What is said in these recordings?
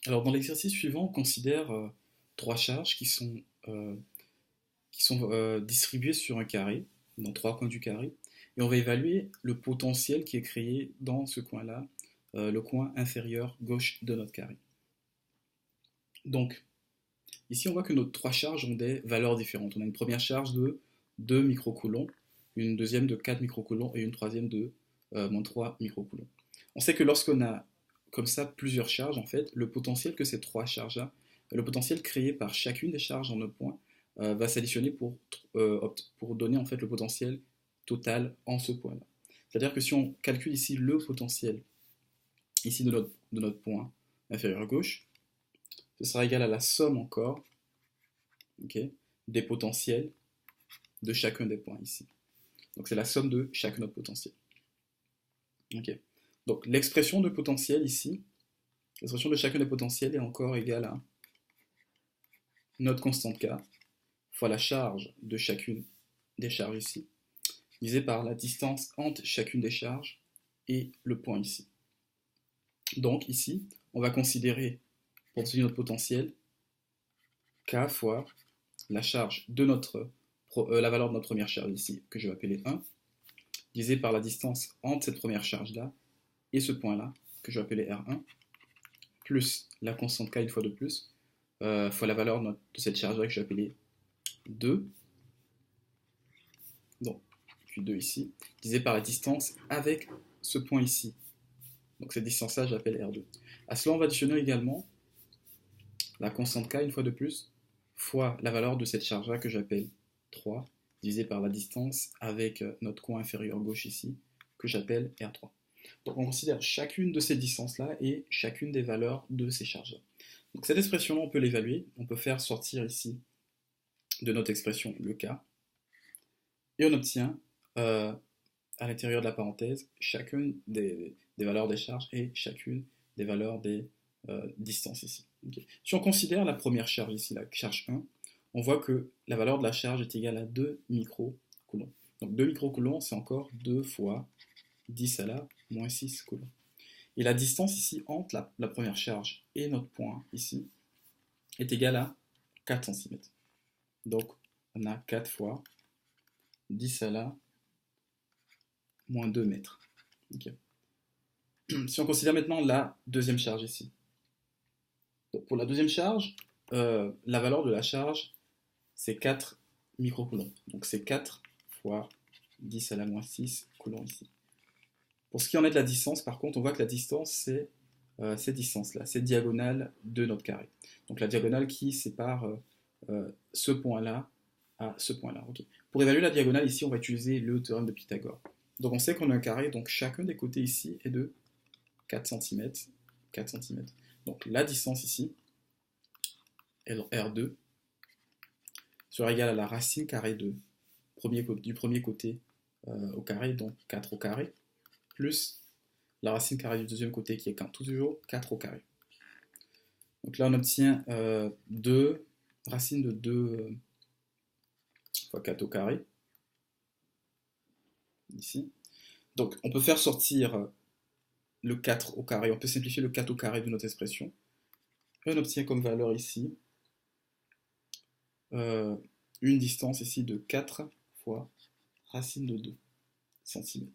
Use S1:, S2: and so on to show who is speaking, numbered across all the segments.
S1: Alors dans l'exercice suivant, on considère trois charges euh, qui sont distribuées sur un carré, dans trois coins du carré, et on va évaluer le potentiel qui est créé dans ce coin-là, le coin inférieur gauche de notre carré. Donc ici on voit que nos trois charges ont des valeurs différentes. On a une première charge de 2 microcoulombs, une deuxième de 4 microcoulombs et une troisième de moins 3 microcoulombs. On sait que lorsqu'on a comme ça plusieurs charges, en fait, le potentiel que ces trois charges-là, le potentiel créé par chacune des charges en un point, va s'additionner pour donner en fait le potentiel total en ce point-là. C'est-à-dire que si on calcule ici le potentiel ici de notre point inférieur gauche, ce sera égal à la somme encore, okay, des potentiels de chacun des points ici. Donc c'est la somme de chaque notre potentiel. Okay. Donc l'expression de potentiel ici, l'expression de chacun des potentiels est encore égale à notre constante K fois la charge de chacune des charges ici, divisé par la distance entre chacune des charges et le point ici. Donc ici, on va considérer, pour définir notre potentiel, K fois la charge de la valeur de notre première charge ici, que je vais appeler 1, divisé par la distance entre cette première charge-là et ce point-là, que je vais appeler R1, plus la constante K une fois de plus, fois la valeur de cette charge-là que je vais appeler 2, donc, puis 2 ici, divisé par la distance avec ce point ici. Donc cette distance-là, j'appelle R2. À cela, on va additionner également la constante K une fois de plus, fois la valeur de cette charge-là que j'appelle 3, divisé par la distance avec notre coin inférieur gauche ici, que j'appelle R3. Donc on considère chacune de ces distances-là et chacune des valeurs de ces charges-là. Donc cette expression-là, on peut l'évaluer. On peut faire sortir ici de notre expression le K. Et on obtient à l'intérieur de la parenthèse chacune des valeurs des charges et chacune des valeurs des distances ici. Okay. Si on considère la première charge ici, la charge 1, on voit que la valeur de la charge est égale à 2 microcoulombs. Donc 2 microcoulombs, c'est encore 2 fois 10 à la moins 6 coulombs. Et la distance ici entre la première charge et notre point ici est égale à 4 cm. Donc on a 4 fois 10 à la moins 2 mètres. Okay. Si on considère maintenant la deuxième charge ici. Donc pour la deuxième charge, la valeur de la charge, c'est 4 microcoulombs. Donc c'est 4 fois 10 à la moins 6 coulombs ici. Pour ce qui en est de la distance, par contre, on voit que la distance, c'est cette distance-là, cette diagonale de notre carré. Donc la diagonale qui sépare ce point-là à ce point-là. Okay. Pour évaluer la diagonale, ici, on va utiliser le théorème de Pythagore. Donc on sait qu'on a un carré, donc chacun des côtés ici est de 4 cm. 4 cm. Donc la distance ici, R2, sera égale à la racine carrée du premier côté au carré, donc 4 au carré, plus la racine carrée du deuxième côté qui est toujours 4 au carré. Donc là on obtient 2 racine de 2 fois 4 au carré, ici. Donc on peut faire sortir le 4 au carré, on peut simplifier le 4 au carré de notre expression. Et on obtient comme valeur ici une distance ici de 4 fois racine de 2 cm.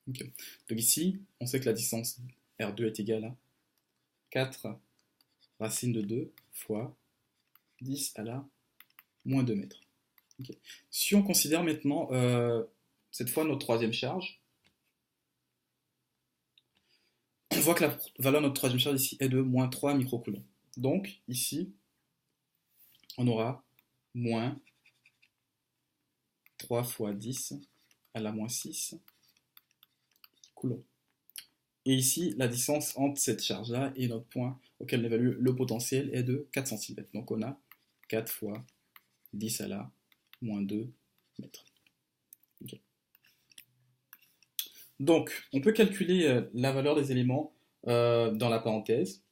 S1: Okay. Donc ici, on sait que la distance R2 est égale à 4 racine de 2 fois 10 à la moins 2 mètres. Okay. Si on considère maintenant cette fois notre troisième charge, on voit que la valeur de notre troisième charge ici est de moins 3 microcoulombs. Donc ici, on aura moins 3 fois 10 à la moins 6 coulombs. Et ici, la distance entre cette charge-là et notre point auquel on évalue le potentiel est de 4 cm. Donc on a 4 fois 10 à la moins 2 mètres. Okay. Donc, on peut calculer la valeur des éléments dans la parenthèse.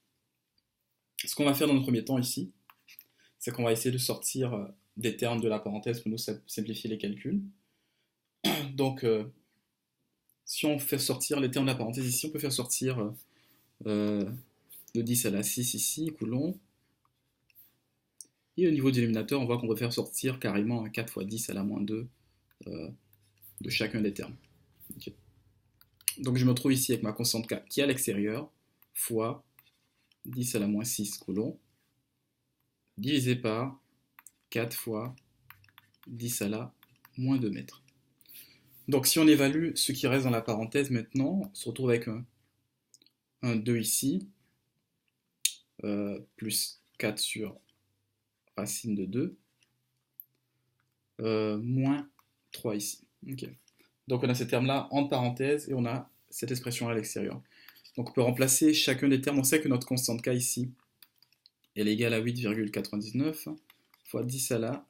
S1: Ce qu'on va faire dans le premier temps ici, c'est qu'on va essayer de sortir des termes de la parenthèse pour nous simplifier les calculs. Donc, si on fait sortir les termes de la parenthèse ici, on peut faire sortir de 10 à la 6 ici, coulomb. Et au niveau du dénominateur, on voit qu'on peut faire sortir carrément un 4 fois 10 à la moins 2 de chacun des termes. Okay. Donc je me trouve ici avec ma constante K qui est à l'extérieur, fois 10 à la moins 6 coulomb, divisé par 4 fois 10 à la moins 2 mètres. Donc si on évalue ce qui reste dans la parenthèse maintenant, on se retrouve avec un 2 ici, plus 4 sur racine de 2, moins 3 ici. Okay. Donc on a ces termes-là en parenthèse et on a cette expression à l'extérieur. Donc on peut remplacer chacun des termes. On sait que notre constante K ici, elle est égale à 8,99 fois 10 à la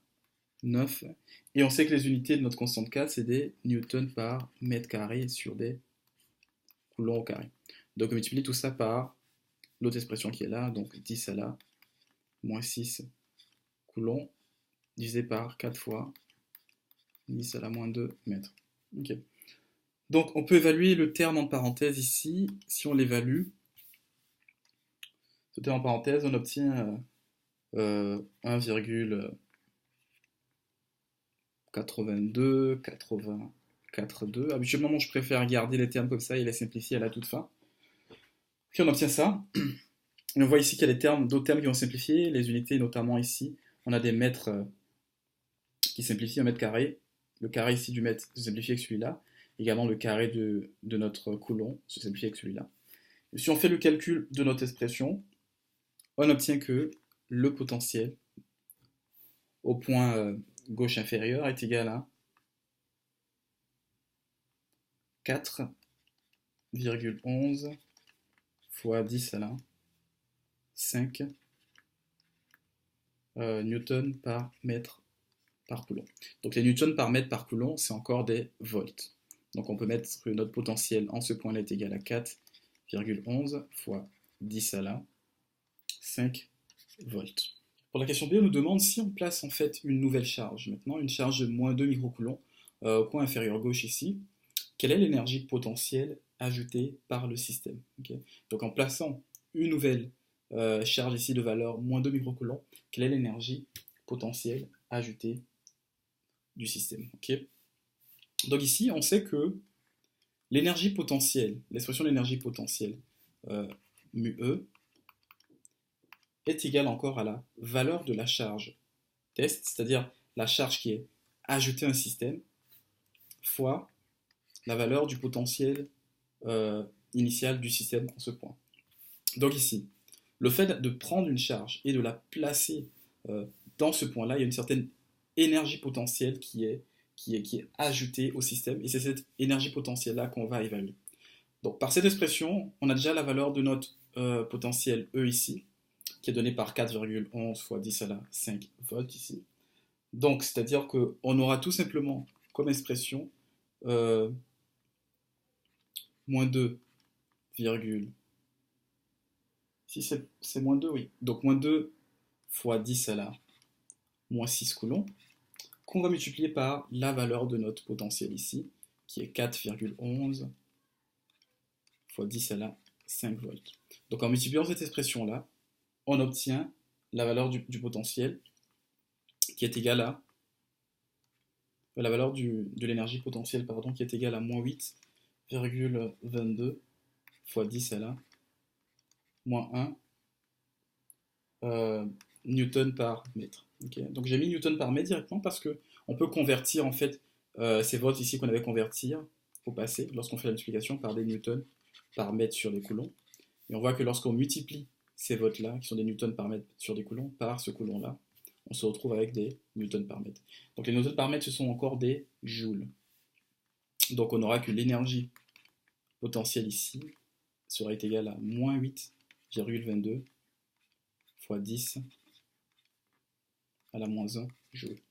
S1: 9. Et on sait que les unités de notre constante K, c'est des newtons par mètre carré sur des coulombs au carré. Donc on multiplie tout ça par l'autre expression qui est là, donc 10 à la moins 6 coulombs divisé par 4 fois 10 à la moins 2 mètres. Okay. Donc on peut évaluer le terme en parenthèse ici. Si on l'évalue, ce terme en parenthèse, on obtient 1,82, 84,2. Habituellement, moi, je préfère garder les termes comme ça et les simplifier à la toute fin. Puis on obtient ça. Et on voit ici qu'il y a d'autres termes qui vont simplifier. Les unités, notamment ici, on a des mètres qui simplifient un mètre carré. Le carré ici du mètre se simplifie avec celui-là. Également, le carré de notre coulomb se simplifie avec celui-là. Et si on fait le calcul de notre expression, on obtient que le potentiel au point gauche inférieur est égal à 4,11 fois 10 à la 5 newtons par mètre par coulomb. Donc les newtons par mètre par coulomb, c'est encore des volts. Donc on peut mettre que notre potentiel en ce point-là est égal à 4,11 fois 10 à la 5 volts. Pour la question B, on nous demande si on place en fait une nouvelle charge, maintenant une charge de moins 2 microcoulombs au coin inférieur gauche ici, quelle est l'énergie potentielle ajoutée par le système? Okay. Donc en plaçant une nouvelle charge ici de valeur moins 2 microcoulombs, quelle est l'énergie potentielle ajoutée du système? Okay. Donc ici, on sait que l'énergie potentielle, l'expression d'énergie potentielle, mu E, est égale encore à la valeur de la charge test, c'est-à-dire la charge qui est ajoutée à un système, fois la valeur du potentiel initial du système en ce point. Donc ici, le fait de prendre une charge et de la placer dans ce point-là, il y a une certaine énergie potentielle qui est ajoutée au système, et c'est cette énergie potentielle-là qu'on va évaluer. Donc par cette expression, on a déjà la valeur de notre potentiel E ici, qui est donné par 4,11 fois 10 à la 5 volts ici. Donc c'est-à-dire qu'on aura tout simplement comme expression moins 2, si c'est moins 2, oui. Donc moins 2 fois 10 à la moins 6 coulombs, qu'on va multiplier par la valeur de notre potentiel ici, qui est 4,11 fois 10 à la 5 volts. Donc en multipliant cette expression-là, on obtient la valeur du potentiel qui est égale à la valeur de l'énergie potentielle, pardon, qui est égale à moins 8,22 fois 10 à la moins 1 newton par mètre. Okay. Donc j'ai mis newton par mètre directement parce qu'on peut convertir en fait ces volts ici qu'on avait convertir au passé lorsqu'on fait la multiplication par des newtons par mètre sur les coulombs. Et on voit que lorsqu'on multiplie ces volts-là, qui sont des newtons par mètre sur des coulombs, par ce coulomb-là, on se retrouve avec des newtons par mètre. Donc les newtons par mètre, ce sont encore des joules. Donc on aura que l'énergie potentielle ici sera égale à moins 8,22 fois 10 à la moins 1 joule.